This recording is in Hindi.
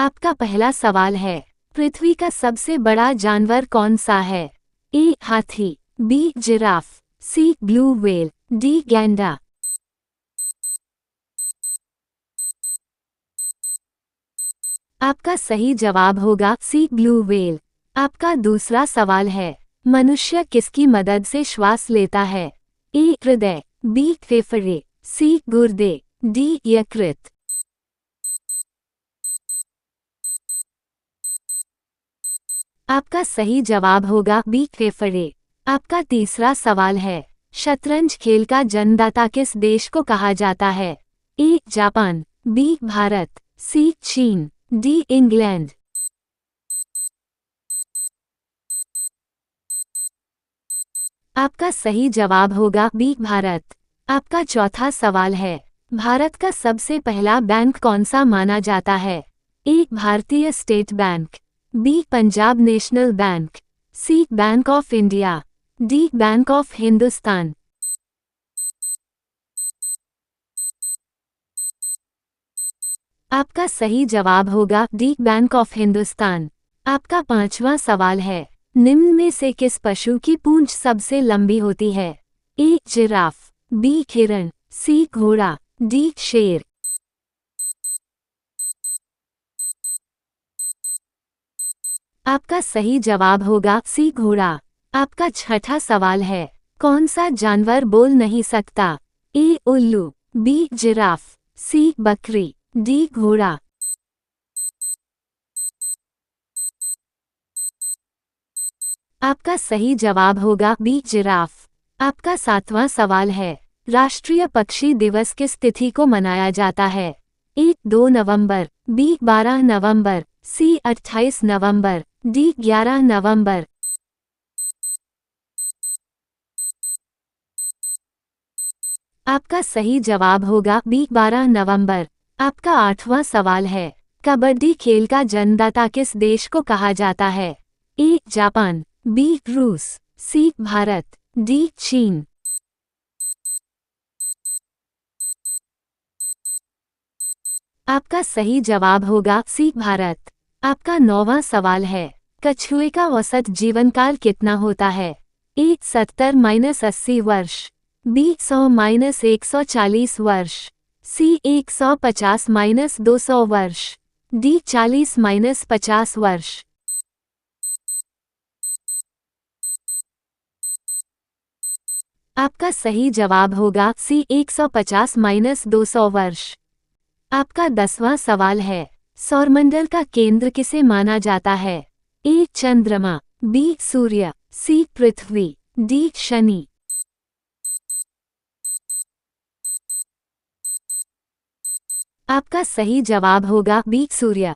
आपका पहला सवाल है, पृथ्वी का सबसे बड़ा जानवर कौन सा है? ए हाथी, बी जिराफ, सी ब्लू व्हेल, डी गैंडा। आपका सही जवाब होगा सी ब्लू व्हेल। आपका दूसरा सवाल है, मनुष्य किसकी मदद से श्वास लेता है? ए हृदय, बी फेफड़े, सी गुर्दे, डी यकृत। आपका सही जवाब होगा बी फेफड़े। आपका तीसरा सवाल है, शतरंज खेल का जन्मदाता किस देश को कहा जाता है? ए जापान, बी भारत, सी चीन, डी इंग्लैंड। आपका सही जवाब होगा बी भारत। आपका चौथा सवाल है, भारत का सबसे पहला बैंक कौन सा माना जाता है? ए भारतीय state bank, B Punjab national bank, C bank of India, D bank of Hindustan. आपका सही जवाब होगा डी बैंक ऑफ हिंदुस्तान। आपका पांचवा सवाल है, निम्न में से किस पशु की पूंछ सबसे लंबी होती है? ए जिराफ, बी हिरण, सी घोड़ा, डी शेर। आपका सही जवाब होगा सी घोड़ा। आपका छठा सवाल है, कौन सा जानवर बोल नहीं सकता? ए उल्लू, बी जिराफ, सी बकरी, डी घोड़ा। आपका सही जवाब होगा बी जिराफ। आपका सातवां सवाल है, राष्ट्रीय पक्षी दिवस किस तिथि को मनाया जाता है? ए 2 नवंबर, बी 12 नवंबर, सी 28 नवंबर, डी 11 नवंबर। आपका सही जवाब होगा बी 12 नवंबर। आपका आठवां सवाल है, कबड्डी खेल का जन्मदाता किस देश को कहा जाता है? ए जापान, बी रूस, सी भारत, डी चीन। आपका सही जवाब होगा सी भारत। आपका नौवां सवाल है, कछुए का औसत जीवनकाल कितना होता है? ए 70-80 वर्ष, बी 100-140 वर्ष, सी 150-200 वर्ष, डी 40-50 वर्ष। आपका सही जवाब होगा सी 150-200 वर्ष। आपका 10वां सवाल है, सौरमंडल का केंद्र किसे माना जाता है? ए चंद्रमा, बी सूर्य, सी पृथ्वी, डी शनि। आपका सही जवाब होगा बी सूर्य।